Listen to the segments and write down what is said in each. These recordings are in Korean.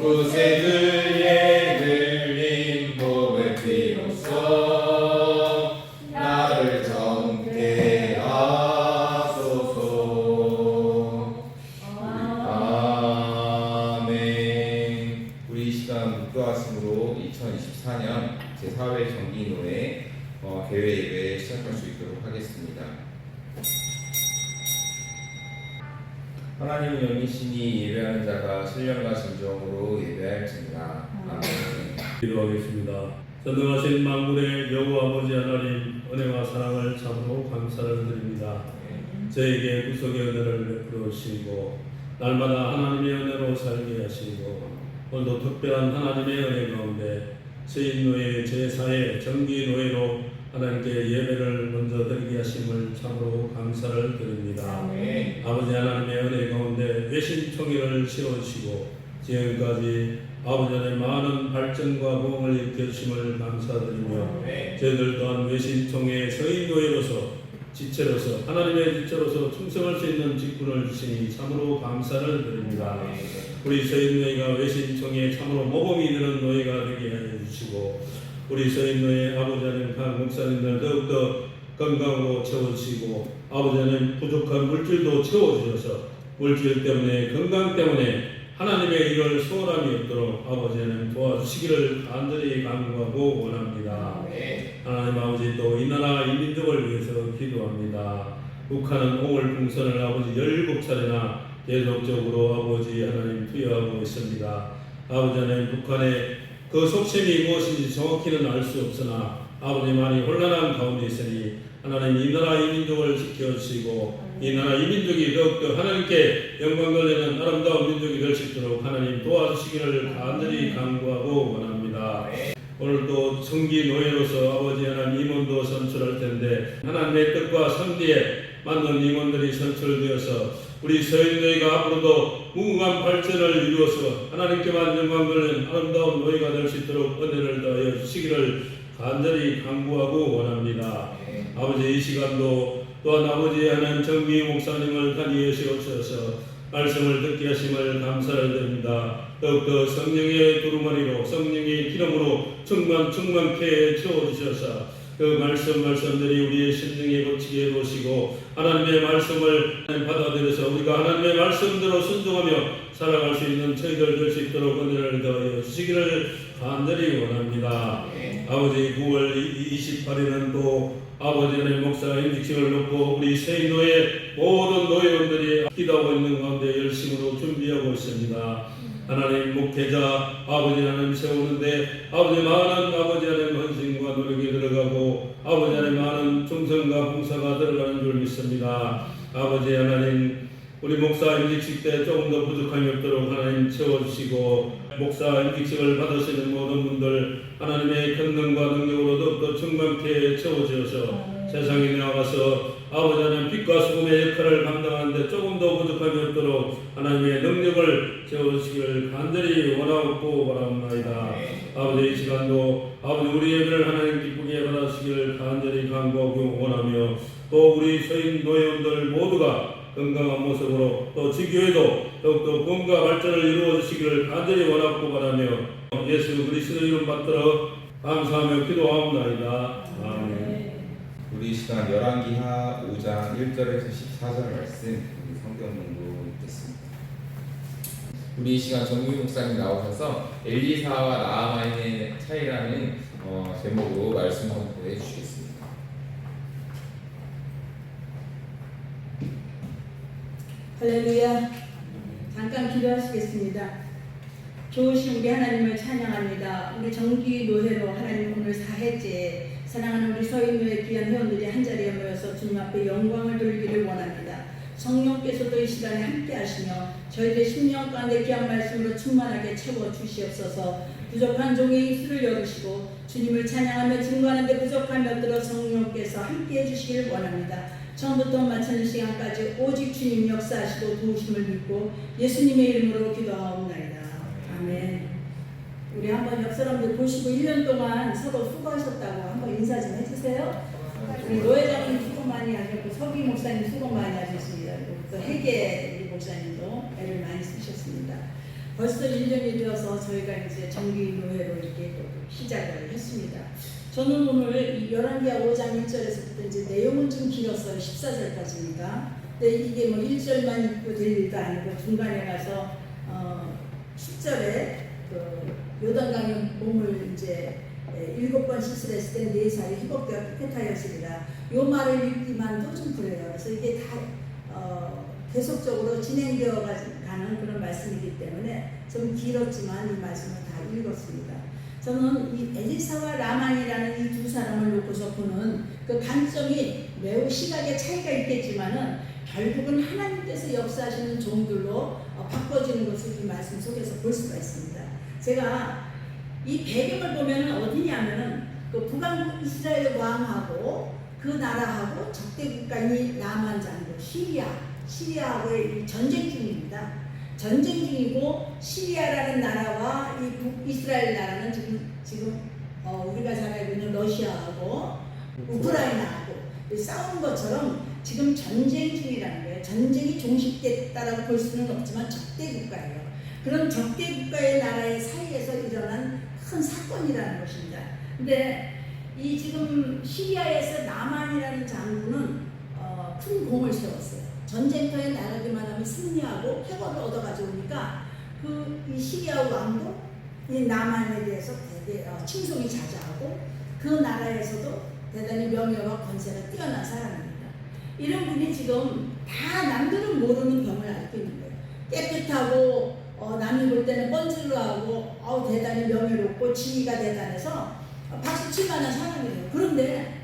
구세주의 들린 복의 피로써 나를 정케 하소서. 아멘. 우리 이 시간 묵도하심으로 2024년 제4회 정기노회 개회 예배 시작할 수 있도록 하겠습니다. 하나님은 영이시니 예배하는 자가 신령과 진정으로 예배할지니라. 아멘. 기도하겠습니다. 전능하신 만군의 여호와 아버지 하나님, 은혜와 사랑을 참으로 감사를 드립니다. 저에게 구속의 은혜를 베풀어 주시고 날마다 하나님의 은혜로 살게 하시고 오늘도 특별한 하나님의 은혜 가운데 세인노예 제4회 정기노예로 하나님께 예배를 먼저 드리게 하심을 참으로 감사를 드립니다. 아버지 하나님의 은혜 가운데 외신총회를 세워주시고 지금까지 아버지 하나님 많은 발전과 부흥을 일으켜 주심을 감사드리며 저희들 또한 외신총회 서인노예로서 지체로서 하나님의 지체로서 충성할 수 있는 직분을 주시니 참으로 감사를 드립니다. 우리 서인노예가 외신총회에 참으로 모범이 되는 노예가 되게 하여 주시고 우리 서인노예 아버지 하나님 각 목사님들 더욱더 건강으로 채워주시고 아버지 하나님 부족한 물질도 채워주셔서 물질 때문에 건강 때문에 하나님의 일을 소홀함이 없도록 아버지 하나님 도와주시기를 간절히 간구하고 원합니다. 하나님 아버지 또 이 나라 이 민족을 위해서 기도합니다. 북한은 오물 풍선을 아버지 17차례나 계속적으로 아버지 하나님 투여하고 있습니다. 아버지 하나님 북한의 그 속셈이 무엇인지 정확히는 알 수 없으나 아버지 많이 혼란한 가운데 있으니 하나님 이 나라 이 민족을 지켜주시고 이 나라 이 민족이 더욱더 하나님께 영광 돌리는 아름다운 민족이 될 수 있도록 하나님 도와주시기를 간절히 간구하고 원합니다. 오늘도 청기 노예로서 아버지 하나님 임원도 선출할 텐데 하나님의 뜻과 선비에 맞는 임원들이 선출되어서 우리 서인노예가 앞으로도 무궁한 발전을 이루어서 하나님께만 영광 돌리는 아름다운 노예가 될 수 있도록 은혜를 더하여 주시기를 간절히 간구하고 원합니다. 아버지 이 시간도 또한 아버지 하나님 정미 목사님을 단위에 세우셔서 말씀을 듣게 하심을 감사를 드립니다. 더욱더 성령의 두루마리로 성령의 기름으로 충만케 채워주셔서 그 말씀들이 우리의 심령에 고치게 해보시고 하나님의 말씀을 받아들여서 우리가 하나님의 말씀대로 순종하며 살아갈 수 있는 저희들 될 수 있도록 은혜를 더하여 주시기를 간절히 원합니다. 아버지 9월 28일은 또 아버지 하나님 목사 임직식을 놓고 우리 세인노예 모든 노예원들이 기도하고 있는 가운데 열심으로 준비하고 있습니다. 하나님 목회자 아버지 하나님 세우는데 아버지 많은 아버지 하나님 헌신과 노력이 들어가고 아버지 하나님 많은 충성과 봉사가 들어가는 줄 믿습니다. 아버지 하나님 우리 목사 임직식 때 조금 더 부족함이 없도록 하나님 채워주시고 목사 임직식을 받으시는 모든 분들 하나님의 권능과 능력으로 더욱더 충만케 채워주셔서 세상에 나가서 아버지 하나님 빛과 소금의 역할을 감당하는데 조금 더 부족함이 없도록 하나님의 능력을 채워주시기를 간절히 원하고 바랍니다. 아버지 이 시간도 아버지 우리 예배를 하나님 기쁘게 받아주시기를 간절히 간구하고 원하며 또 우리 서인 노예원들 모두가 건강한 모습으로 또 지교회도 더욱더 공과 발전을 이루어 주시기를 간절히 원하고 바라며 예수 그리스도 이름 받들어 감사하며 기도하옵나이다. 아멘. 우리 이 시간 열왕기하 5장 1절에서 14절 말씀 성경 공부 있겠습니다. 우리 이 시간 정규 목사님 나오셔서 엘리사와 나아만의 차이라는 제목으로 말씀 공부해 주시겠습니다. 할렐루야. 잠깐 기도하시겠습니다. 좋으신 우리 하나님을 찬양합니다. 우리 정기 노회로 하나님 오늘 4회째 사랑하는 우리 서인노예 귀한 회원들이 한자리에 모여서 주님 앞에 영광을 돌리기를 원합니다. 성령께서도 이 시간에 함께 하시며 저희들 심령 가운데 귀한 말씀으로 충만하게 채워주시옵소서. 부족한 종의 입술을 열으시고 주님을 찬양하며 증거하는 데 부족함이 없도록 성령께서 함께 해주시기를 원합니다. 처음부터 마치는 시간까지 오직 주님 역사하시고 도우심을 믿고 예수님의 이름으로 기도하옵나이다. 아멘. 우리 한번 옆 사람들 보시고 1년 동안 서로 수고하셨다고 한번 인사 좀 해주세요. 우리 노회장님 수고 많이 하셨고 서기 목사님 수고 많이 하셨습니다. 또 해계 목사님도 애를 많이 쓰셨습니다. 벌써 1년이 되어서 저희가 이제 정기노회로 이렇게 또 시작을 했습니다. 저는 오늘 이 열왕기하 5장 1절에서부터 이제 내용은 좀 길었어요. 14절까지입니다. 근데 이게 뭐 1절만 읽고 될 일도 아니고 중간에 가서 10절에 그 요단강에 몸을 이제 7번 시술했을 때 4살이 회복되어 깨끗하였으리라. 요 말을 읽기만도 좀 그래요. 그래서 이게 다 계속적으로 진행되어 가는 그런 말씀이기 때문에 좀 길었지만 이 말씀을 다 읽었습니다. 저는 이 엘리사와 라만이라는 이 두 사람을 놓고서 보는 그 관점이 매우 시각의 차이가 있겠지만은 결국은 하나님께서 역사하시는 종들로 바꿔지는 것을 이 말씀 속에서 볼 수가 있습니다. 제가 이 배경을 보면은 어디냐면은 그 북왕국 이스라엘 왕하고 그 나라하고 적대 국가인 나만 장군 시리아하고의 전쟁 중입니다. 전쟁 중이고 시리아라는 나라와 이 북이스라엘 나라는 지금 우리가 잘 알고 있는 러시아하고 우크라이나하고 싸우는 것처럼 지금 전쟁 중이라는 거예요. 전쟁이 종식됐다라고 볼 수는 없지만 적대 국가예요. 그런 적대 국가의 나라의 사이에서 일어난 큰 사건이라는 것입니다. 근데 이 지금 시리아에서 나만이라는 장군은 큰 공을 세웠어요. 전쟁터에 나가기만 하면 승리하고 쾌거를 얻어 가져오니까 이 시리아 왕도 이 나만에 대해서 되게 칭송이 자자하고 그 나라에서도 대단히 명예와 권세가 뛰어난 사람입니다. 이런 분이 지금 다 남들은 모르는 병을 앓고 있는 거예요. 깨끗하고 남이 볼 때는 뻔질러하고 대단히 명예롭고 지위가 대단해서 박수 칠 만한 사람이에요. 그런데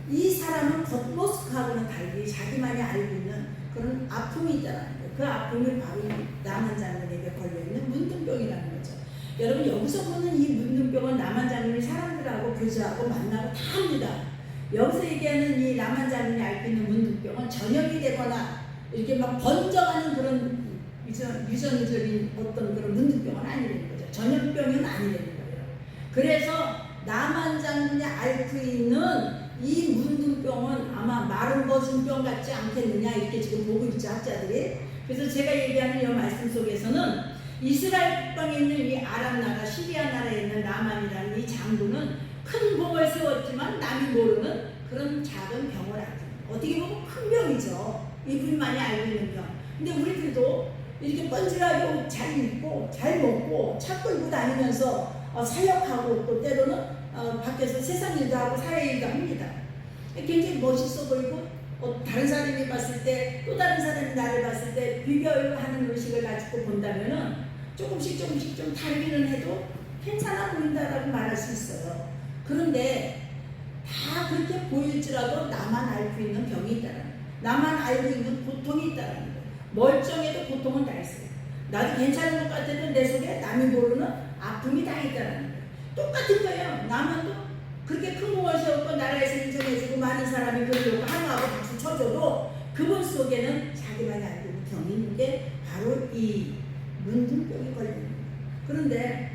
이 사람은 겉모습하고는 달리 자기만이 알고 있는 그런 아픔이 있다는 거예요. 그 아픔이 바로 나만 장군에게 걸려있는 문둥병이라는 거죠. 여러분 여기서 보는 이 문둥병은 나만 장군이 사람들하고 교제하고 만나고 다 합니다. 여기서 얘기하는 이 나만 장군이 앓고 있는 문둥병은 전염이 되거나 이렇게 막 번져가는 그런 유전적인 어떤 그런 문둥병은 아니라는 거죠. 전염병은 아니라는 거예요. 그래서 나만 장군이 앓고 있는 이 문둥병은 아마 마른 거슴병 같지 않겠느냐 이렇게 지금 보고 있죠, 학자들이. 그래서 제가 얘기하는 이 말씀 속에서는 이스라엘 북방에 있는 이 아람 나라, 시리아 나라에 있는 나만이라는 이 장군은 큰 공을 세웠지만 남이 모르는 그런 작은 병을 앓고 어떻게 보면 큰 병이죠. 이분만이 알고 있는 병. 근데 우리들도 이렇게 뻔질하게 잘 입고 잘 먹고 차 끌고 다니면서 사역하고 또 때로는 밖에서 세상 일도 하고 사회 일도 합니다. 굉장히 멋있어 보이고 다른 사람이 봤을 때 또 다른 사람이 나를 봤을 때 비교하는 의식을 가지고 본다면은 조금씩 좀 다르기는 해도 괜찮아 보인다라고 말할 수 있어요. 그런데 다 그렇게 보일지라도 나만 앓고 있는 병이 있다는 거예요. 나만 알고 있는 고통이 있다는 거예요. 멀쩡해도 고통은 다 있어요. 나도 괜찮은 것 같아도 내 속에 남이 모르는 아픔이 다 있다는 거예요. 똑같은 거예요. 나만도 그렇게 큰 공을 세웠고 나라에서 인정해주고 많은 사람이 그러려고 환호하고 박수 쳐줘도 그분 속에는 자기만이 알고 있는 병이 있는 게 바로 이 문둥병이 걸리는 거예요. 그런데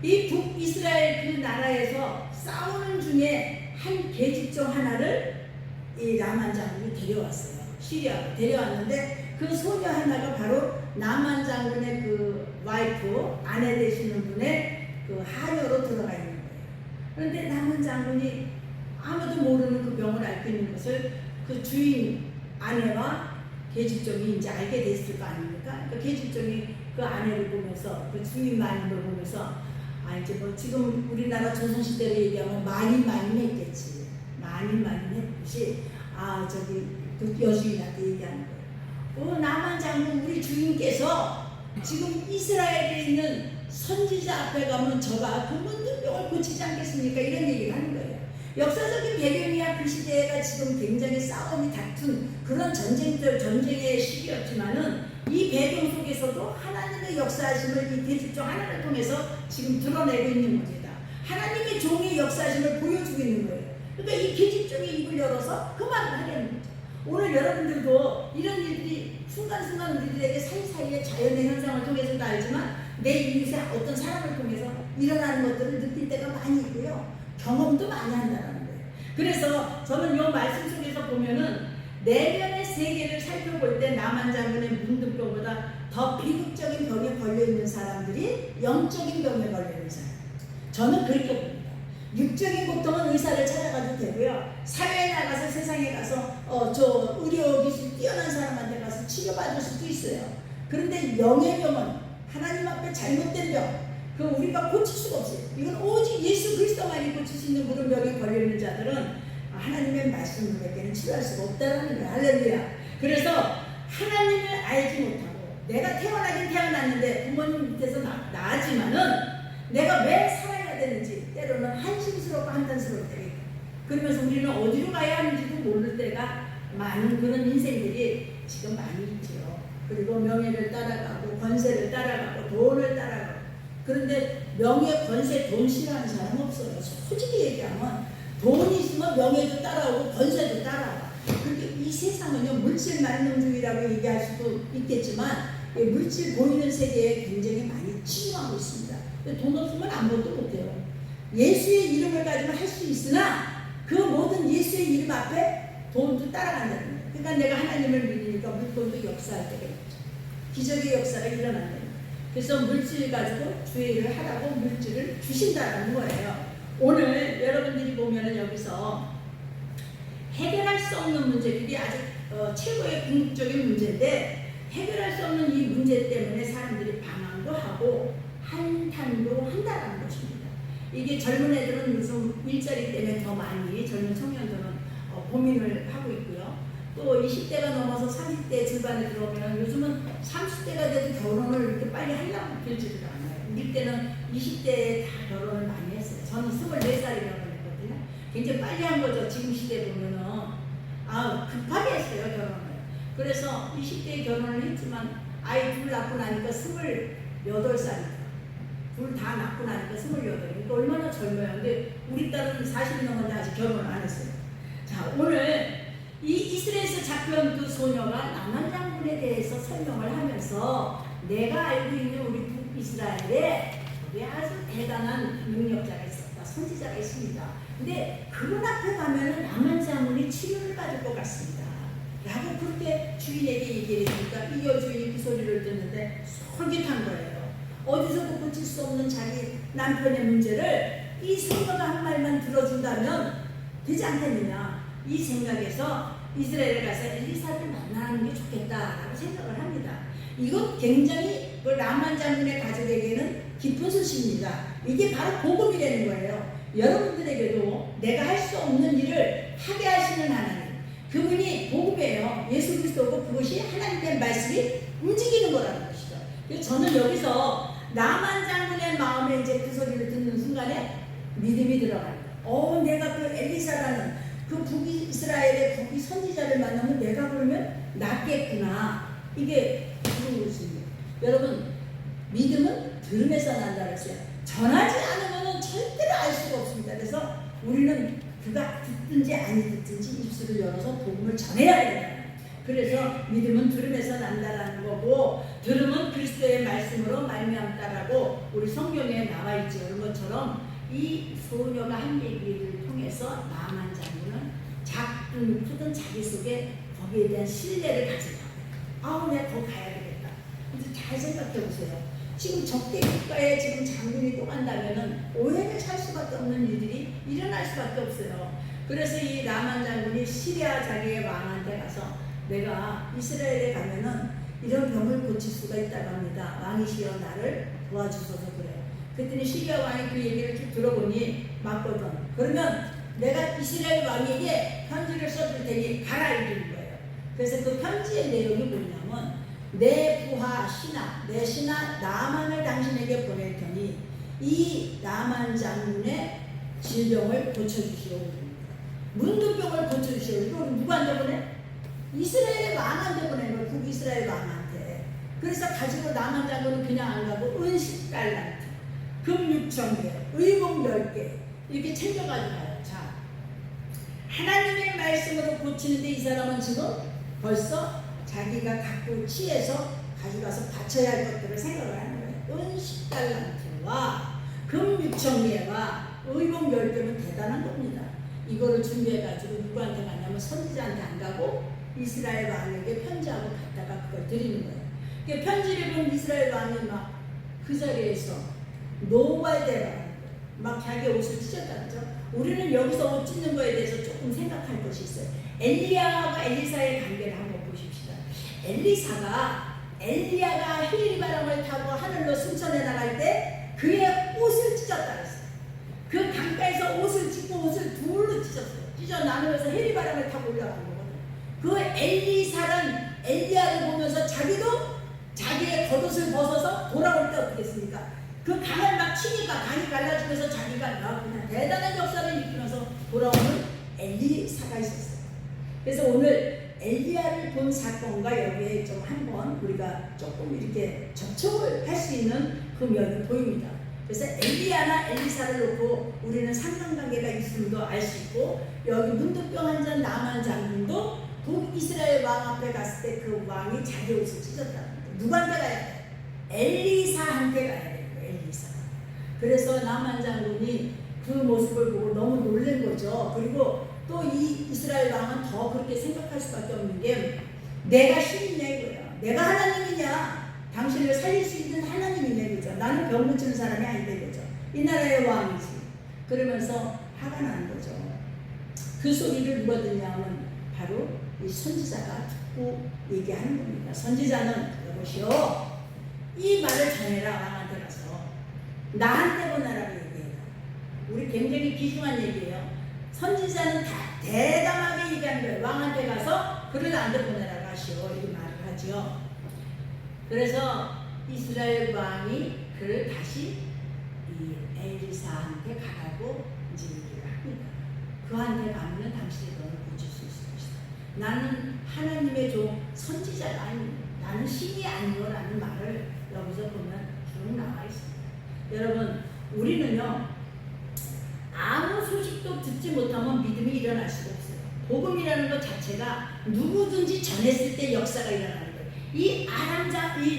이 북이스라엘 그 나라에서 싸우는 중에 한 계집종 하나를 이 나만 장군이 데려왔어요. 시리아로 데려왔는데 그 소녀 하나가 바로 나만 장군의 그 와이프, 아내 되시는 분의 그 하녀로 들어가 있는 거예요. 그런데 나만 장군이 아무도 모르는 그 병을 앓고 있는 것을 그 주인 아내와 계집종이 이제 알게 됐을 거 아닙니까? 그 계집종이 그 아내를 보면서 그 주인 마님을 보면서 이제 뭐 지금 우리나라 조선시대로 얘기하면 했겠지. 했듯이 그 여주인한테 얘기하는 거예요. 나만 장군 우리 주인께서 지금 이스라엘에 있는 선지자 앞에 가면 저가 그 문둥병을 고치지 않겠습니까? 이런 얘기를 하는 거예요. 역사적인 배경이야 그 시대가 지금 굉장히 싸움이 다툰 그런 전쟁의 시기였지만은 이 배경 속에서도 하나님의 역사하심을 이 계집종 하나를 통해서 지금 드러내고 있는 겁니다. 하나님의 종의 역사하심을 보여주고 있는 거예요. 그러니까 이 계집종이 입을 열어서 그 말을 하려는 거죠. 오늘 여러분들도 이런 일들이 순간순간 우리들에게 사이사이에 자연의 현상을 통해서도 알지만 내 인생 어떤 사람을 통해서 일어나는 것들을 느낄 때가 많이 있고요. 경험도 많이 한다는 거예요. 그래서 저는 이 말씀 속에서 보면은 내면의 세계를 살펴볼 때 나만 장군의 문둥병보다 더 비극적인 병에 걸려있는 사람들이 영적인 병에 걸려있는 사람. 저는 그렇게 봅니다. 육적인 고통은 의사를 찾아가도 되고요. 사회에 나가서 세상에 가서 저 의료 기술 뛰어난 사람한테 가서 치료받을 수도 있어요. 그런데 영의 병은 하나님 앞에 잘못된 병, 그 우리가 고칠 수가 없어요. 이건 오직 예수 그리스도만이 고칠 수 있는 그런 병에 걸려있는 자들은 하나님의 말씀으로밖에는 치료할 수가 없다라는 거예요. 할렐루야. 그래서 하나님을 알지 못하고 내가 태어나긴 태어났는데 부모님 밑에서 나지만은 내가 왜 살아야 되는지 때로는 한심스럽고 한탄스러울 때가 있고, 그러면서 우리는 어디로 가야 하는지도 모를 때가 많은 그런 인생들이 지금 많이 있죠. 그리고 명예를 따라가고 권세를 따라가고 돈을 따라가고. 그런데 명예, 권세, 돈 싫어하는 사람 없어요. 솔직히 얘기하면 돈이 있으면 명예도 따라오고 권세도 따라와. 그렇게 이 세상은요, 물질 만능주의라고 얘기할 수도 있겠지만 물질 보이는 세계에 굉장히 많이 치중하고 있습니다. 돈 없으면 아무것도 못해요. 예수의 이름을 가지고 할 수 있으나 그 모든 예수의 이름 앞에 돈도 따라간다는 거예요. 그러니까 내가 하나님을 믿으니까 물돈도 역사할 때가 있죠. 기적의 역사가 일어난다는 거예요. 그래서 물질 가지고 주의를 하라고 물질을 주신다는 거예요. 오늘 여러분들이 보면은 여기서 해결할 수 없는 문제들이 아주 최고의 궁극적인 문제인데, 해결할 수 없는 이 문제 때문에 사람들이 방황도 하고 한탄도 한다는 것입니다. 이게 젊은 애들은 요즘 일자리 때문에 더 많이, 젊은 청년들은 고민을 하고 있고요. 또 20대가 넘어서 30대 중반에 들어오면 요즘은 30대가 돼도 결혼을 이렇게 빨리 하려고 길지를 않아요. 우리 때는 20대에 다 결혼을 많이 했어요. 저는 24살에 결혼했거든요. 굉장히 빨리 한 거죠. 지금 시대 보면은 급하게 했어요, 결혼을. 그래서 20대에 결혼을 했지만 아이 둘 낳고 나니까 28살이니까 둘 다 낳고 나니까 28. 그러니까 얼마나 젊어요. 근데 우리 딸은 40이 넘었는데 아직 결혼을 안 했어요. 자, 오늘 이 이스라엘에서 잡혀온 그 소녀가 나만 장군에 대해서 설명을 하면서 내가 알고 있는 우리 북이스라엘에 우리 아주 대단한 능력자가 있었다. 선지자가 있습니다. 근데 그분 앞에 가면은 나만 장군이 치료를 받을 것 같습니다. 라고 그렇게 주인에게 얘기를 해주니까 이 여주인이 그 소리를 듣는데 솔깃한 거예요. 어디서도 고칠 수 없는 자기 남편의 문제를 이 소녀가 한 말만 들어준다면 되지 않겠느냐. 이 생각에서 이스라엘에 가서 엘리사를 만나는 게 좋겠다라고 생각을 합니다. 이건 굉장히 그 라만 장군의 가족에게는 기쁜 소식입니다. 이게 바로 복음이라는 거예요. 여러분들에게도 내가 할 수 없는 일을 하게 하시는 하나님, 그분이 복음이에요. 예수 그리스도고 그것이 하나님의 말씀이 움직이는 거라는 것이죠. 그래서 저는 여기서 라만 장군의 마음에 이제 그 소리를 듣는 순간에 믿음이 들어가요. 내가 그 엘리사라는 그 북이스라엘의 북이 선지자를 만나면 내가 그러면 낫겠구나. 이게 그런 것입니다. 여러분, 믿음은 들음에서 난다 그랬어요. 전하지 않으면 절대로 알 수가 없습니다. 그래서 우리는 그가 듣든지 아니 듣든지 입술을 열어서 복음을 전해야 돼요. 그래서 믿음은 들음에서 난다라는 거고, 들음은 그리스도의 말씀으로 말미암다라고 우리 성경에 나와 있죠. 그런 것처럼 이 소녀가 한 얘기를 통해서 나만 장군은 작든 크든 자기 속에 거기에 대한 신뢰를 가지고 내가 거기 가야 되겠다. 근데 잘 생각해 보세요. 지금 적대 국가에 지금 장군이 또 간다면은 오해를 살 수밖에 없는 일들이 일어날 수밖에 없어요. 그래서 이 라만 장군이 시리아 자기의 왕한테 가서 내가 이스라엘에 가면은 이런 병을 고칠 수가 있다고 합니다. 왕이시여 나를 도와주셔서 그래요. 그랬더니 시리아 왕이 그 얘기를 쭉 들어보니 맞거든. 그러면 내가 이스라엘 왕에게 편지를 써줄 테니 가라 이러는 거예요. 그래서 그 편지의 내용이 뭐냐면 내 부하 신하, 내 신하 나만을 당신에게 보낼 테니 이 나만 장군의 질병을 고쳐주시오. 문둥병을 고쳐주시오. 이거 누구한테 보내? 이스라엘의 왕한테 보낸 거예요. 북이스라엘 왕한테. 그래서 가지고 나만 장군은 그냥 안 가고 은식 달란트, 금 6,000개, 의복 10개 이렇게 챙겨가지고 가요. 자, 하나님의 말씀으로 고치는데 이 사람은 지금 벌써 자기가 갖고 취해서 가져가서 바쳐야 할 것들을 생각을 하는 거예요. 은식 달란트와 금 6,000개와 의복 10개면 대단한 겁니다. 이거를 준비해가지고 누구한테 가냐면 선지자한테 안 가고 이스라엘 왕에게 편지하고 갔다가 그걸 드리는 거예요. 그 편지를 본 이스라엘 왕이 막 그 자리에서 노발대라 막 자기 옷을 찢었다죠. 우리는 여기서 옷 찢는 거에 대해서 조금 생각할 것이 있어요. 엘리야와 엘리사의 관계를 한번 보십시다. 엘리야가 히리바람을 타고 하늘로 승천해 나갈 때 그의 옷을 찢었다 그랬어요. 그 강가에서 옷을 찢고 옷을 둘로 찢었어요. 찢어 나누면서 히리바람을 타고 올라간 거거든요. 그 엘리사는 엘리야를 보면서 자기도 자기의 겉옷을 벗어서 돌아올 때 어떻게 했습니까? 그 강을 막 치니까 강이 갈라지면서 자기가 그냥 대단한 역사를 일으키면서 돌아오는 엘리사가 있었어요. 그래서 오늘 엘리야를 본 사건과 여기에 좀 한번 우리가 조금 이렇게 접촉을 할 수 있는 그 면이 보입니다. 그래서 엘리야나 엘리사를 놓고 우리는 상관관계가 있음도 알 수 있고, 여기 문둥병 환자 나만 장군도 북이스라엘 왕 앞에 갔을 때 그 왕이 자기 옷을 찢었다. 누구한테 가야 돼? 엘리사한테 가야 돼요. 엘리사가. 그래서 나만 장군이 그 모습을 보고 너무 놀란 거죠. 그리고 또 이 이스라엘 왕은 더 그렇게 생각할 수밖에 없는 게, 내가 신이냐 이거야. 내가 하나님이냐. 당신을 살릴 수 있는 하나님이냐 이거죠. 나는 병 고치는 사람이 아니다 이거죠. 이 나라의 왕이지. 그러면서 화가 난 거죠. 그 소리를 누가 듣냐면 바로 이 선지자가 듣고 얘기하는 겁니다. 선지자는 여보시오, 이 말을 전해라. 왕한테 가서 나한테 보내라고 얘기해요. 우리 굉장히 귀중한 얘기예요. 선지자는 다 대담하게 얘기하는 거예요. 왕한테 가서 그를 나한테 보내라고 하시오. 이렇게 말을 하죠. 그래서 이스라엘 왕이 그를 다시 이 엘리사한테 가라고 이제 얘기를 합니다. 그한테 가면 당신의 병을 고칠 수 있을 것이다. 나는 하나님의 종 선지자가 아닙니다. 나는 신이 아니오라는 말을 여기서 보면 쭉 나와 있습니다. 여러분, 우리는요 아무 소식도 듣지 못하면 믿음이 일어날 수가 없어요. 복음이라는 것 자체가 누구든지 전했을 때 역사가 일어나는 거예요. 이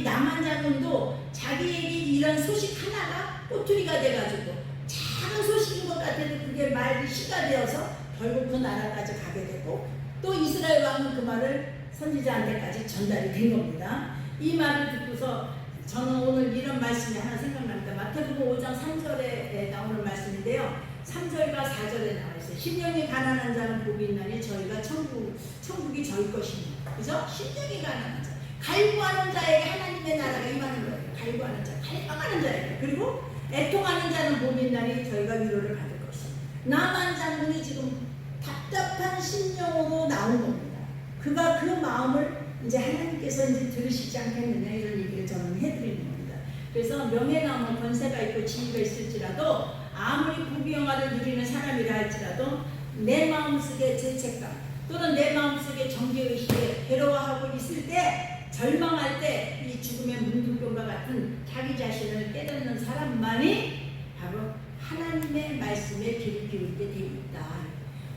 나만 자군도 자기에게 이런 소식 하나가 꼬투리가 돼가지고 작은 소식인 것 같아도 그게 말이 시가 되어서 결국 그 나라까지 가게 되고, 또 이스라엘 왕은 그 말을 선지자한테까지 전달이 된 겁니다. 이 말을 듣고서 저는 오늘 이런 말씀이 하나 생각납니다. 마태복음 5장 3절에 나오는 말씀인데요. 3절과 4절에 나와 있어요. 심령이 가난한 자는 복이 있나니 저희가 천국이 저희 것입니다. 그죠? 심령이 가난한 자, 갈구하는 자에게 하나님의 나라가 임하는 거예요. 갈구하는 자, 갈망하는 자에게. 그리고 애통하는 자는 복이 있나니 저희가 위로를 받을 것입니다. 나만 장군이 지금 답답한 심령으로 나온 겁니다. 그가 그 마음을 이제 하나님께서 이제 들으시지 않겠느냐 이런 얘기를 저는 해드리는 겁니다. 그래서 명예나무 권세가 있고 지위가 있을지라도, 아무리 부귀영화를 누리는 사람이라 할지라도 내 마음속에 죄책감 또는 내 마음속에 정죄의식에 괴로워하고 있을 때, 절망할 때 이 죽음의 문둥병과 같은 자기 자신을 깨닫는 사람만이 바로 하나님의 말씀에 귀를 기울이게 되어 있다.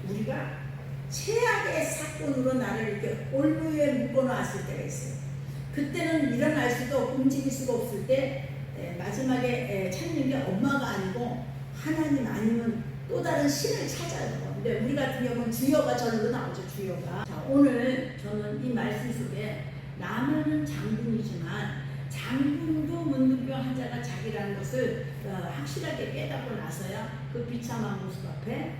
우리가 최악의 사건으로 나를 이렇게 올무에 묶어놨을 때가 있어요. 그때는 일어날 수도 없고 움직일 수가 없을 때 마지막에 찾는 게 엄마가 아니고 하나님 아니면 또 다른 신을 찾아요. 근데 우리 같은 경우는 주여가 절로 나오죠. 주여가. 자, 오늘 저는 이 말씀 속에 나만은 장군이지만 장군도 문둥병 환자가 자기라는 것을 확실하게 깨닫고 나서야 그 비참한 모습 앞에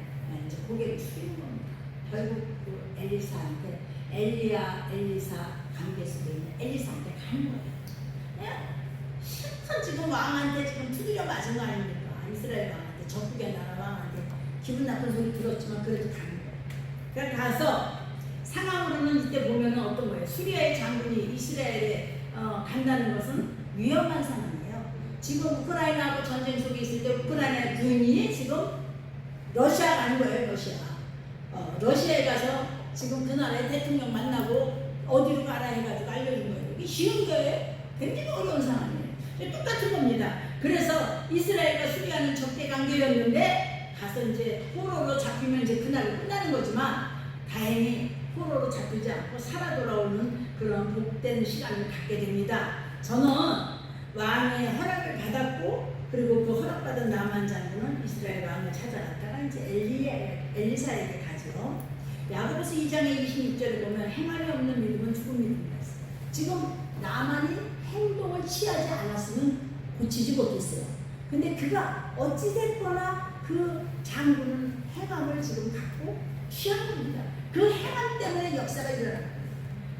이제 고개를 숙이는 겁니다. 결국 그 엘리사한테, 엘리사 관계 속에 있는 엘리사한테 가는 거예요. 실컷 지금 왕한테 지금 두드려 맞은 거 아닙니까? 이스라엘 왕한테, 적국의 나라 왕한테 기분 나쁜 소리 들었지만 그래도 가는 거예요. 그러니까 가서 상황으로는 이때 보면은 어떤 거예요? 수리아의 장군이 이스라엘에 간다는 것은 위험한 상황이에요. 지금 우크라이나하고 전쟁 속에 있을 때 우크라이나 군인이 지금 러시아 가는 거예요. 러시아에 가서 지금 그 나라의 대통령 만나고 어디로 가라 해가지고 알려준 거예요. 이게 쉬운 거예요? 굉장히 어려운 상황이에요. 똑같은 겁니다. 그래서 이스라엘과 수리아는 적대 관계였는데 가서 이제 포로로 잡히면 이제 그날로 끝나는 거지만, 다행히 포로로 잡히지 않고 살아 돌아오는 그런 복된 시간을 갖게 됩니다. 저는 왕의 허락을 받았고, 그리고 그 허락받은 나만 장군은 이스라엘 왕을 찾아갔다가 이제 엘리사에게 가죠. 야고보서 2장의 26절에 보면 행함이 없는 믿음은 죽은 믿음이다. 지금 나만이 행동을 취하지 않았으면 고치지 못했어요. 근데 그가 어찌됐거나 그 장군은 행함을 지금 갖고 취한 겁니다. 그 행함 때문에 역사가 일어난 겁니다.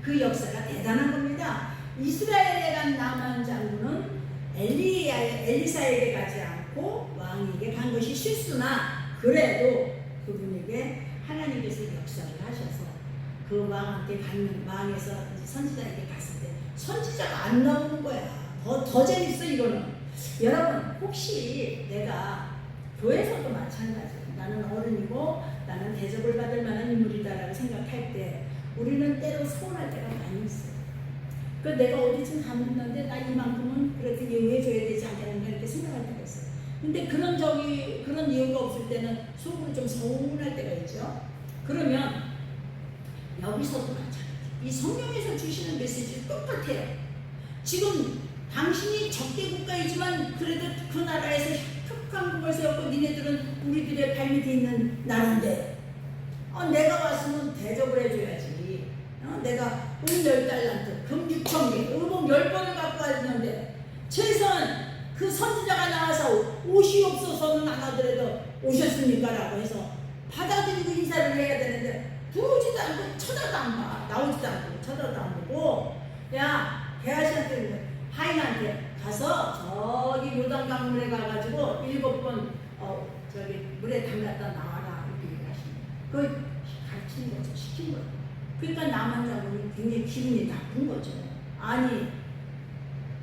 그 역사가 대단한 겁니다. 이스라엘에 간 나만 장군은 엘리사에게 가지 않고 왕에게 간 것이 실수나 그래도 그분에게 하나님께서 역사를 하셔서 그 왕한테 갔는 왕에서 선지자에게 갔을 때 선지자가 안 나오는 거야. 더 재밌어 이거는. 여러분 혹시 내가 교회에서도 마찬가지예요. 나는 어른이고 나는 대접을 받을 만한 인물이다라고 생각할 때 우리는 때로 서운할 때가 많이 있어요. 그 내가 어디쯤 갔는데 나 이만큼은 그래도 예우해줘야 되지 않겠는가 이렇게 생각할 때가 있어요. 근데 그런 이유가 없을 때는 속으로 좀 서운할 때가 있죠. 그러면 여기서도 마찬가지. 이 성경에서 주시는 메시지 똑같아요. 지금 당신이 적대 국가이지만 그래도 그 나라에서 혁강국을 세웠고 니네들은 우리들의 발밑에 있는 나라인데 내가 왔으면 대접을 해줘야지. 내가 은 10달란트, 금 6,000개, 의복 10번을 갖고 왔는데 최소한 그 선지자가 나와서 옷이 없어서는 안 하더라도 오셨습니까? 라고 해서 받아들이고 인사를 해야 되는데 들어오지도 않고 쳐다도 안 봐. 나오지도 않고 쳐다도 안 보고 야 게하시한테 하인한테 가서 저기 요단강물에 가가지고 7번 물에 담갔다 나와라 이렇게 얘기하시는 거예요. 그걸 가르치는 거죠. 시킨 거예요. 그러니까 나만 장군이 굉장히 기분이 나쁜 거죠. 아니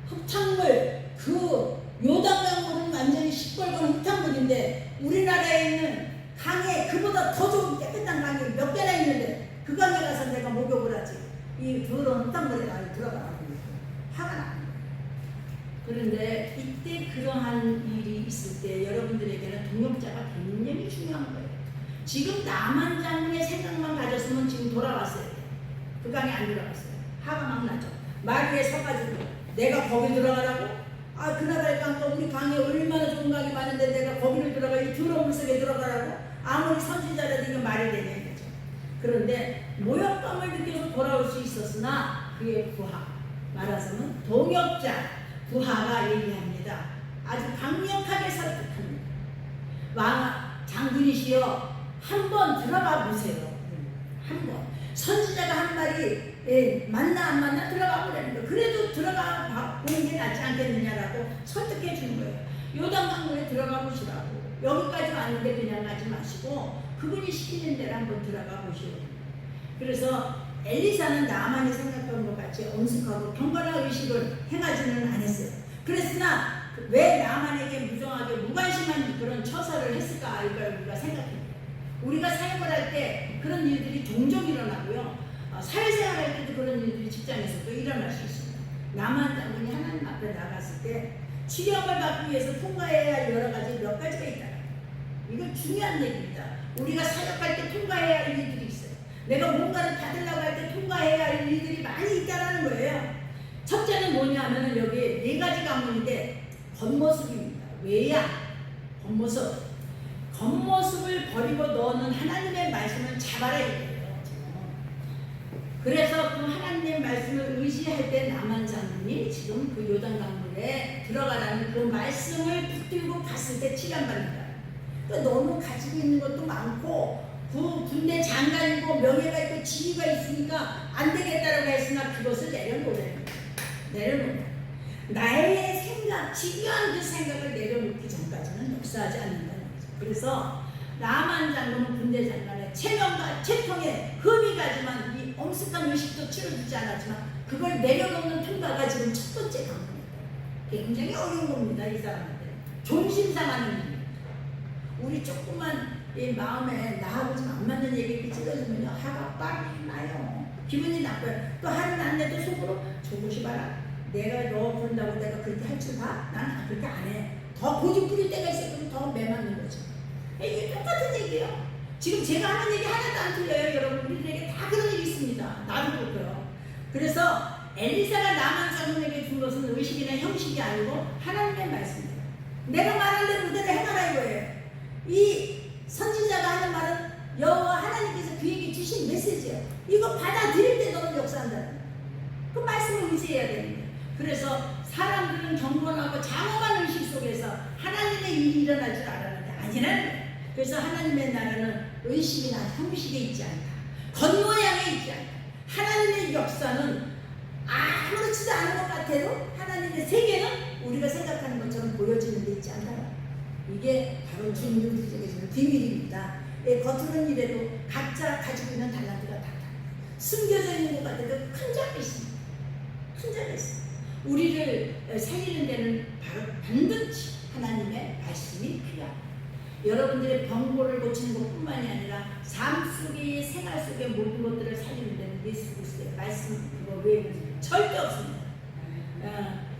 흙탕물 그 요단강물은 완전히 시뻘건 흙탕물인데 우리나라에 있는 강에 그보다 더 좋은 깨끗한 강이 몇 개나 있는데 그 강에 가서 내가 목욕을 하지 이 더러운 흙탕물에 나를 들어가라고 화가 나는 거예요. 그런데 이때 그러한 일이 있을 때 여러분들에게는 동역자가 굉장히 중요한 거예요. 지금 나만 장군의 생각만 가졌으면 지금 돌아왔어요. 그 강에 안 들어갔어요. 화가 막 나죠. 말 위에 서가지고 내가 거기 들어가라고? 그 나라의 강과 우리 강에 얼마나 좋은 강이 많은데 내가 거기를 들어가 이 더러운 물속에 들어가라고? 아무리 선지자라도 이게 말이 되냐 이거죠. 그런데 모욕감을 느껴서 돌아올 수 있었으나 그의 부하 말하자면 동역자 부하가 얘기합니다. 아주 강력하게 설득합니다. 왕 장군이시여 한번 들어가 보세요. 한번 선지자가 한 말이 맞나 안 맞나 들어가 보라는 거예요. 그래도 들어가 보는 게 낫지 않겠느냐라고 설득해 주는 거예요. 요단강물에 들어가 보시라고. 여기까지 왔는데 그냥 가지 마시고 그분이 시키는 대로 한번 들어가 보시오. 그래서 엘리사는 나만이 생각한 것 같이 엄숙하고 경건한 의식을 행하지는 않았어요. 그랬으나 왜 나만에게 무정하게 무관심한 그런 처사를 했을까 이걸 우리가 생각해요. 우리가 사역을 할 때 그런 일들이 종종 일어나고요. 사회생활 할 때도 그런 일들이 직장에서도 일어날 수 있습니다. 나만 장군이 하나님 앞에 나갔을 때 취업을 받기 위해서 통과해야 할 여러 가지 몇 가지가 있다. 이건 중요한 얘기입니다. 우리가 사역할 때 통과해야 할 일들이 있어요. 내가 뭔가를 받으려고 할 때 통과해야 할 일들이 많이 있다는 거예요. 첫째는 뭐냐면은 여기 4가지 관문인데 겉모습입니다. 외양, 겉모습. 겉모습을 버리고 너는 하나님의 말씀을 잡아라 이거예요. 그래서 그 하나님의 말씀을 의지할 때 나만 장군이 지금 그 요단강물에 들어가라는 그 말씀을 붙들고 갔을 때 치료받는다. 그러니까 너무 가지고 있는 것도 많고 그 군대 장관이고 명예가 있고 지위가 있으니까 안 되겠다라고 했으나 그것을 내려놓으라는 거예요. 나의 생각, 집요한 그 생각을 내려놓기 전까지는 역사하지 않는다는 거죠. 그래서 나만 장군은 군대 장관의 체면과 채통에 흠이 가지만 이 엄숙한 의식도 치러주지 않았지만 그걸 내려놓는 통과가 지금 첫 번째 강군입니다. 굉장히 어려운 겁니다. 이 사람한테 존심 상하는 일입니다. 우리 조그만 이 마음에 나하고 좀 안 맞는 얘기 찔러주면요 화가 빨리 나요. 기분이 나빠요. 또 화를 안 내도 속으로 조금씩 봐라. 내가 너 본다고 내가 그렇게 할 줄 봐? 나는 그렇게 안 해. 더 고집 부릴 때가 있어요. 그럼 더 매맞는 거죠. 이게 똑같은 얘기예요. 지금 제가 하는 얘기 하나도 안 틀려요. 여러분 우리들에게 다 그런 일이 있습니다. 나도 그렇고요. 그래서 엘리사가 나만 장군에게 준 것은 의식이나 형식이 아니고 하나님의 말씀이에요. 내가 말한 대로 그대로 해놔라 이거예요. 이 선지자가 하는 말은 여호와 하나님께서 그에게 주신 메시지예요. 이거 받아들일 때 너는 역사한다는 거예요. 그 말씀을 의지해야 되는 거예요. 그래서 사람들은 경건하고 장엄한 의식 속에서 하나님의 일이 일어날 줄 알았는데 아니라는 거예요. 그래서 하나님의 나라는 의식이나 형식에 있지 않다. 겉모양에 있지 않다. 하나님의 역사는 아무렇지도 않은 것 같아도 하나님의 세계는 우리가 생각하는 것처럼 보여지는 데 있지 않다. 이게 바로 주님이 우리에게 주는 비밀입니다. 겉으로는 이래도 각자 가지고 있는 달란트가 다 숨겨져 있는 것 같아도 큰 점이 있습니다. 큰 점이 있습니다. 우리를 살리는 데는 바로 반드시 하나님의 말씀이 필요합니다. 여러분들의 병고를 고치는 것뿐만이 아니라 삶 속에 생활 속의 모든 것들을 살리는 데는 예수 그리스도의 말씀 그거 외에는 절대 없습니다.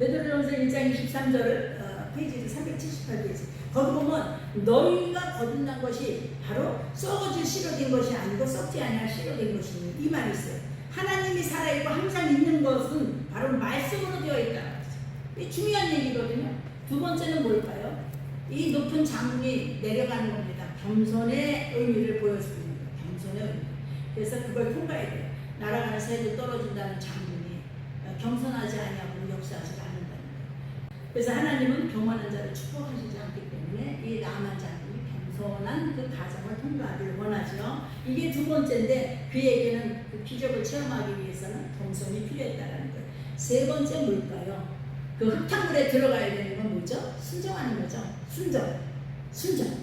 베드로전서 1장 23절을 페이지 378페이지 거기 보면 너희가 거듭난 것이 바로 썩어질 씨로 된 것이 아니고 썩지 아니할 씨로 된 것이니 이 말이 있어요. 하나님이 살아있고 항상 있는 것은 바로 말씀으로 되어 있다는 거죠. 이 중요한 얘기거든요. 두 번째는 뭘까요? 이 높은 장군이 내려가는 겁니다. 겸손의 의미를 보여주고 있는 거예요. 겸손의 의미. 그래서 그걸 통과해야 돼요. 날아가는 새도 떨어진다는 장군이 겸손하지 아니하고 역사하지 않는다는 거예요. 그래서 하나님은 교만한 자를 축복하시지 않기 때문에 이 나만 장군이 겸손한 그 과정을 통과하기를 원하죠. 이게 두 번째인데 그에게는 그 기적을 체험하기 위해서는 겸손이 필요했다는 거예요. 세 번째 뭘까요? 그 흙탕물에 들어가야 되는 건 뭐죠? 순종하는 거죠. 순종.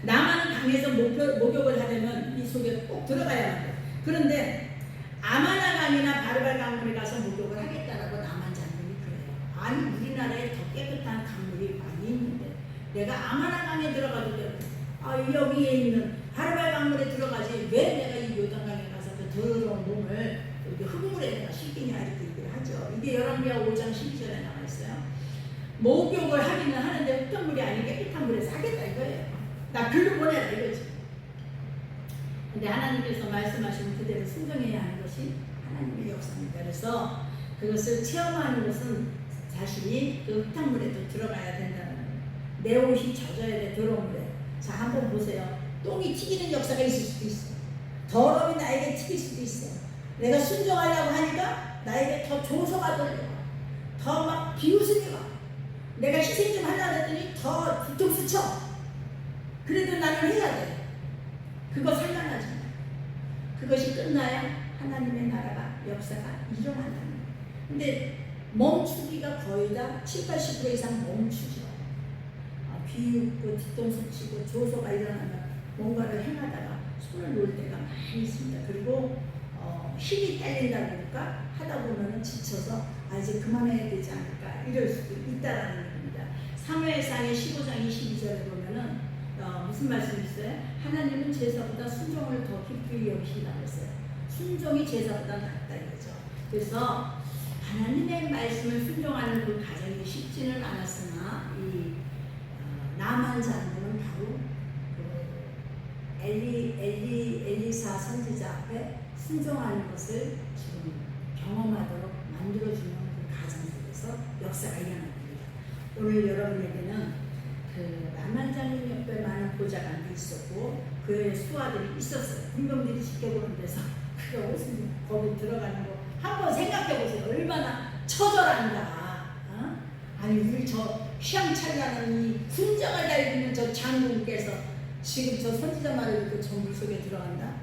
나만은 강에서 목욕을 하려면 이 속에 꼭 들어가야 합니다. 그런데 아마나 강이나 바르발 강물에 가서 목욕을 하겠다라고 나만 장군이 그래요. 아니 우리나라에 더 깨끗한 강물이 많이 있는데 내가 아마나 강에 들어가도 되고 여기에 있는 바르발 강물에 들어가지 왜 내가 이 요단강에 가서 그 더러운 몸을 이렇게 흙물에다가 씻기냐 이렇게 얘기를 하죠. 이게 열왕기하 5장 12절에 나와 있어요. 목욕을 하기는 하는데 흙탕물이 아닌 깨끗한 물에서 하겠다 이거예요. 나 글로 보내라 이거지. 근데 하나님께서 말씀하시는 그대로 순종해야 하는 것이 하나님의 역사입니다. 그래서 그것을 체험하는 것은 자신이 그 흙탕물에도 들어가야 된다는 거예요. 내 옷이 젖어야 돼 더러운 물에. 자 한번 보세요. 똥이 튀기는 역사가 있을 수도 있어. 더러움이 나에게 튀길 수도 있어. 내가 순종하려고 하니까 나에게 더 조소가 돌려. 더 막 비웃음이 와. 내가 희생 좀 하려고 했더니 더 뒤통수 쳐. 그래도 나는 해야 돼. 그거 살만하지. 그것이 끝나야 하나님의 나라가 역사가 일어난다는 거예요. 근데 멈추기가 거의 다 70~80% 이상 멈추죠. 비웃고 뒤통수 치고 조소가 일어나면 뭔가를 행하다가 손을 놓을 때가 많이 있습니다. 그리고 힘이 딸린다 보니까 하다 보면은 지쳐서 이제 그만해야 되지 않을까 이럴 수도 있다라는 겁니다. 사무엘상의 15장 22절에 보면은 무슨 말씀이 있어요? 하나님은 제사보다 순종을 더 깊이 여기신다고 했어요. 순종이 제사보다 낫다 이거죠. 그래서 하나님의 말씀을 순종하는 그 과정이 쉽지는 않았으나 이 나만 장군은 바로 그 엘리사 선지자 앞에 순종하는 것을 지금 경험하도록 만들어주는 그 과정 속에서 역사가 일어납니다. 오늘 여러분에게는 그 나만 장군 옆에 많은 보좌관도 있었고 그의 수하들이 있었어요. 군병들이 지켜보는 데서 그 옷을 거기 들어가는 거 한번 생각해 보세요. 얼마나 처절한가. 아니 우리 저 휘황찬란한 이 군정을 달리는 저 장군께서 지금 저 선지자 말을 듣고 저 물속에 들어간다?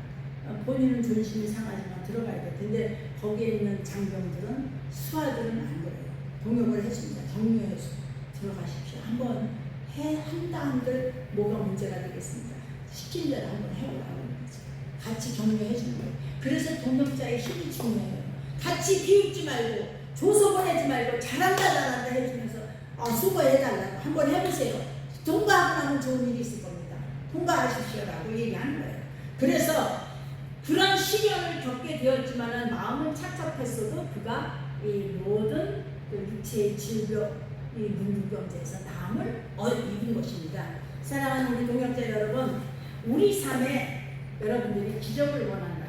본인은 존심이 상하지만 들어가야 돼. 근데 거기에 있는 장병들은 수하들은 안 그래요. 동역을 해줍니다. 격려해주고 들어가십시오. 한번 한다 한들 뭐가 문제가 되겠습니다. 시킨 대로 한번 해보라고 하는 거죠. 같이 격려해주는 거예요. 그래서 동역자의 힘이 중요해요. 같이 비웃지 말고 조소 보내지 말고 잘한다 해주면서 수고해달라고 한번 해보세요. 통과하고 나면 좋은 일이 있을 겁니다. 통과하십시오라고 얘기하는 거예요. 그래서 그런 시련을 겪게 되었지만 마음은 착잡했어도 그가 이 모든 그 육체의 질병, 이 문둥병자에서 나음을 입은 것입니다. 사랑하는 우리 동역자 여러분, 우리 삶에 여러분들이 기적을 원한다면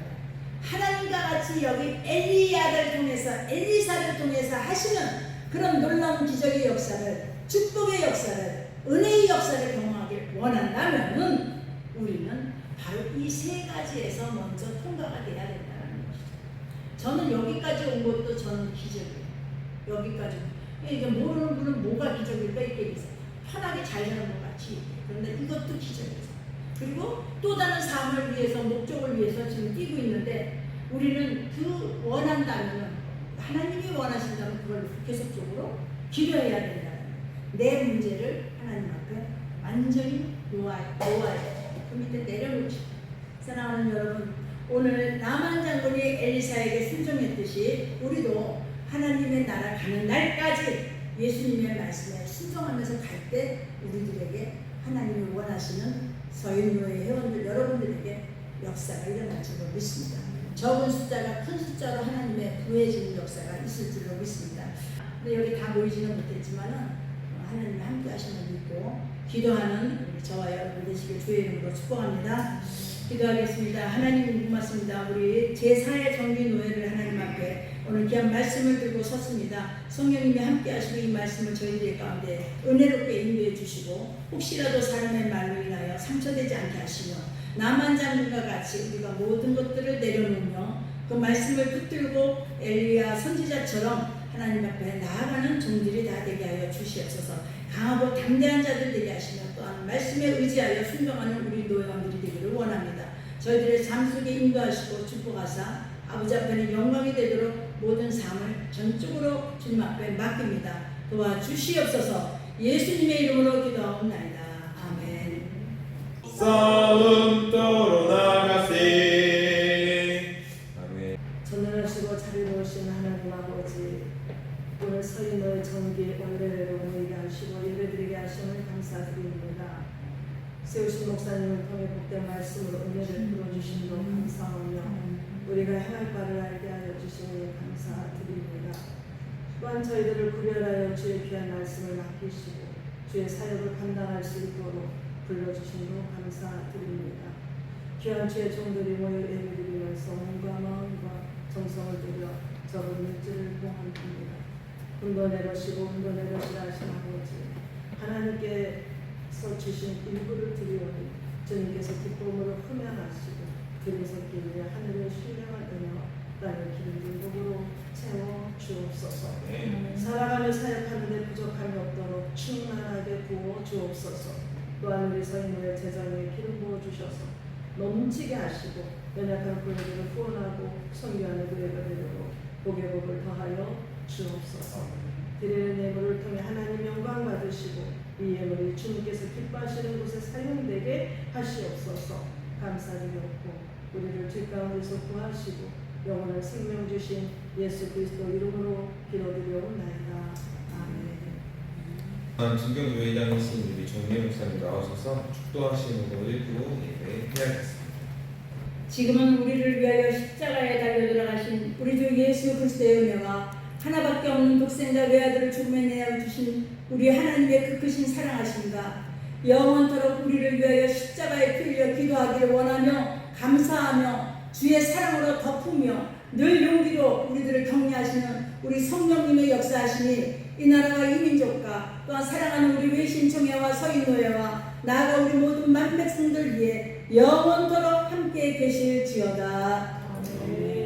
하나님과 같이 여기 엘리야를 통해서 엘리사를 통해서 하시는 그런 놀라운 기적의 역사를, 축복의 역사를, 은혜의 역사를 경험하길 원한다면 우리는 바로 이 세 가지에서 먼저 통과가 돼야 된다는 것이죠. 저는 여기까지 온 것도 저는 기적이에요. 여기까지. 이게 모르는 분은 뭐가 기적일까 이렇게 편하게 잘 사는 것 같이. 그런데 이것도 기적이죠. 그리고 또 다른 삶을 위해서, 목적을 위해서 지금 뛰고 있는데 우리는 그 원한다면, 하나님이 원하신다면 그걸 계속적으로 기도해야 된다는 거예요. 내 문제를 하나님 앞에 완전히 놓아야 돼요. 그 밑에 내려놓으시고. 사랑하는 여러분, 오늘 나만 장군이 엘리사에게 순종했듯이 우리도 하나님의 나라 가는 날까지 예수님의 말씀에 순종하면서 갈 때 우리들에게 하나님이 원하시는 서인교회 회원들 여러분들에게 역사가 일어날 줄로 믿습니다. 적은 숫자가 큰 숫자로 하나님의 구해지는 역사가 있을 줄로 믿습니다. 근데 여기 다 모이지는 못했지만은 하나님이 함께 하시는 믿고 기도하는 우리 저와 여러분 되시길 주의 이름으로 축복합니다. 기도하겠습니다. 하나님 고맙습니다. 우리 제4회 정기노회를 하나님 앞에 오늘 귀한 말씀을 들고 섰습니다. 성령님이 함께 하시고 이 말씀을 저희들 가운데 은혜롭게 인도해 주시고 혹시라도 사람의 말로 인하여 상처되지 않게 하시며 나만 장군과 같이 우리가 모든 것들을 내려놓으며 그 말씀을 붙들고 엘리야 선지자처럼 하나님 앞에 나아가는 종들이 다 되게 하여 주시옵소서. 강하고 담대한 자들 되게 하시며 또한 말씀에 의지하여 순종하는 우리 노예원들이 되기를 원합니다. 저희들의 삶 속에 인도하시고 축복하사 아버지 앞에는 영광이 되도록 모든 삶을 전적으로 주님 앞에 맡깁니다. 도와주시옵소서. 예수님의 이름으로 기도하옵나이다. 아멘. 싸움 떨어나가세. 아멘. 전능하시고 자비로우신 하나님 아버지, 오늘 서인의 정기 원래대로 모이게 하시고 예배드리게 하심을 감사드립니다. 세우신 목사님을 통해 복된 말씀으로 은혜를 풀어주심도 감사하며 우리가 행할 바를 알게 하여 주시니 감사드립니다. 또한 저희들을 구별하여 주의 귀한 말씀을 맡기시고 주의 사역을 감당할 수 있도록 불러주심도 감사드립니다. 귀한 주의 종들이 모여 예배드리면서 몸과 마음과 정성을 들여 적은 일주를 봉헌합니다. 분도 내려시고 운도 내려시라 하신 아버지, 하나님께서 주신 일부를 드리오니 주님께서 기쁨으로 흠양하시고 들으셨기에 하늘의 신령한 은혜와 땅의 기름 복으로 채워 주옵소서. 살아가며 사역하는데 부족함이 없도록 충만하게 부어 주옵소서. 또한 우리 서인의 재정에 기름 부어 주셔서 넘치게 하시고 연약한 교회들을 후원하고 선교하는 교회들로 복의 복을 더하여 주옵소서. 드리는 예물을 통해 하나님 영광 받으시고 이 예물이 주님께서 기뻐하시는 곳에 사용되게 하시옵소서. 감사드렸고 우리를 죄 가운데서 구하시고 영원한 생명 주신 예수 그리스도 이름으로 기도드려옵나이다. 아멘. 진경교회장이신 우리 정미 목사님 나오셔서 축도하시는 거 읽고 예배해야겠습니다. 지금은 우리를 위하여 십자가에 달려 들어가신 우리 주 예수 그리스도의 은혜와 하나밖에 없는 독생자 외아들을 죽음에 내어 주신 우리 하나님의 그 크신 사랑하심과 영원토록 우리를 위하여 십자가에 피 흘려 기도하기를 원하며 감사하며 주의 사랑으로 덮으며 늘 용기로 우리들을 격려하시는 우리 성령님의 역사하시니 이 나라와 이 민족과 또한 사랑하는 우리 외신청회와 서인노예와 나아가 우리 모든 만백성들 위해 영원토록 함께 계실지어다. 아멘.